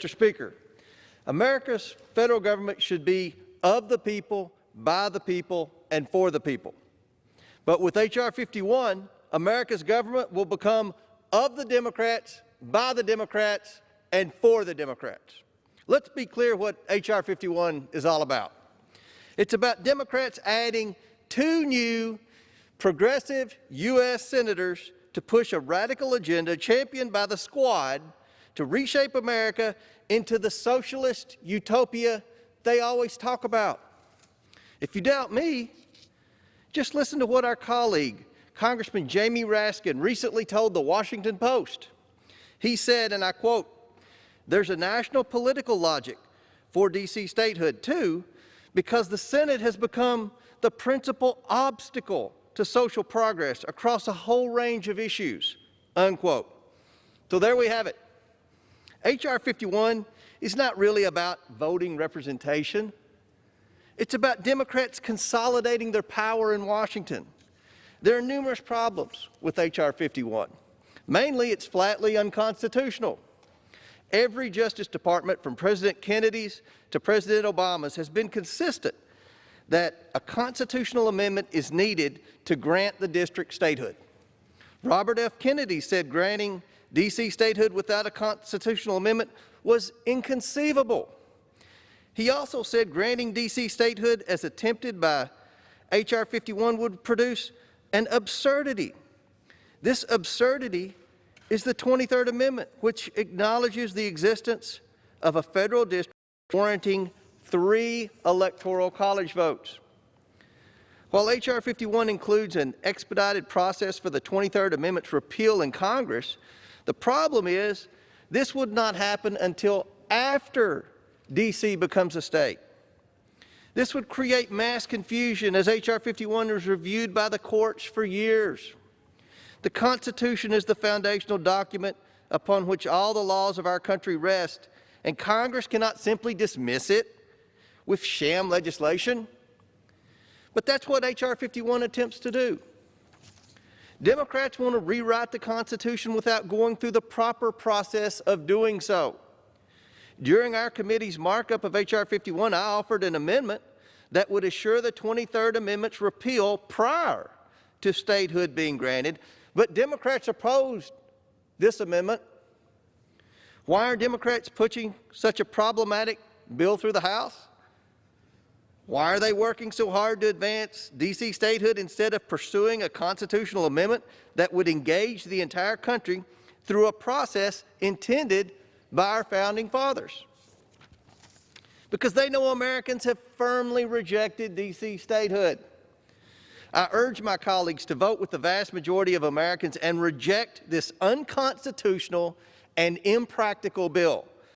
Mr. Speaker, America's federal government should be of the people, by the people, and for the people. But with H.R. 51, America's government will become of the Democrats, by the Democrats, and for the Democrats. Let's be clear what H.R. 51 is all about. It's about Democrats adding 2 new progressive U.S. senators to push a radical agenda championed by the Squad to reshape America into the socialist utopia they always talk about. If you doubt me, just listen to what our colleague, Congressman Jamie Raskin, recently told the Washington Post. He said, and I quote, "There's a national political logic for D.C. statehood, too, because the Senate has become the principal obstacle to social progress across a whole range of issues," unquote. So there we have it. H.R. 51 is not really about voting representation. It's about Democrats consolidating their power in Washington. There are numerous problems with H.R. 51. Mainly, it's flatly unconstitutional. Every Justice Department, from President Kennedy's to President Obama's, has been consistent that a constitutional amendment is needed to grant the district statehood. Robert F. Kennedy said granting D.C. statehood without a constitutional amendment was inconceivable. He also said granting D.C. statehood as attempted by H.R. 51 would produce an absurdity. This absurdity is the 23rd Amendment, which acknowledges the existence of a federal district warranting 3 electoral college votes. While H.R. 51 includes an expedited process for the 23rd Amendment's repeal in Congress, the problem is this would not happen until after D.C. becomes a state. This would create mass confusion as H.R. 51 was reviewed by the courts for years. The Constitution is the foundational document upon which all the laws of our country rest, and Congress cannot simply dismiss it with sham legislation. But that's what H.R. 51 attempts to do. Democrats want to rewrite the Constitution without going through the proper process of doing so. During our committee's markup of H.R. 51, I offered an amendment that would assure the 23rd Amendment's repeal prior to statehood being granted, but Democrats opposed this amendment. Why are Democrats pushing such a problematic bill through the House? Why are they working so hard to advance D.C. statehood instead of pursuing a constitutional amendment that would engage the entire country through a process intended by our founding fathers? Because they know Americans have firmly rejected D.C. statehood. I urge my colleagues to vote with the vast majority of Americans and reject this unconstitutional and impractical bill.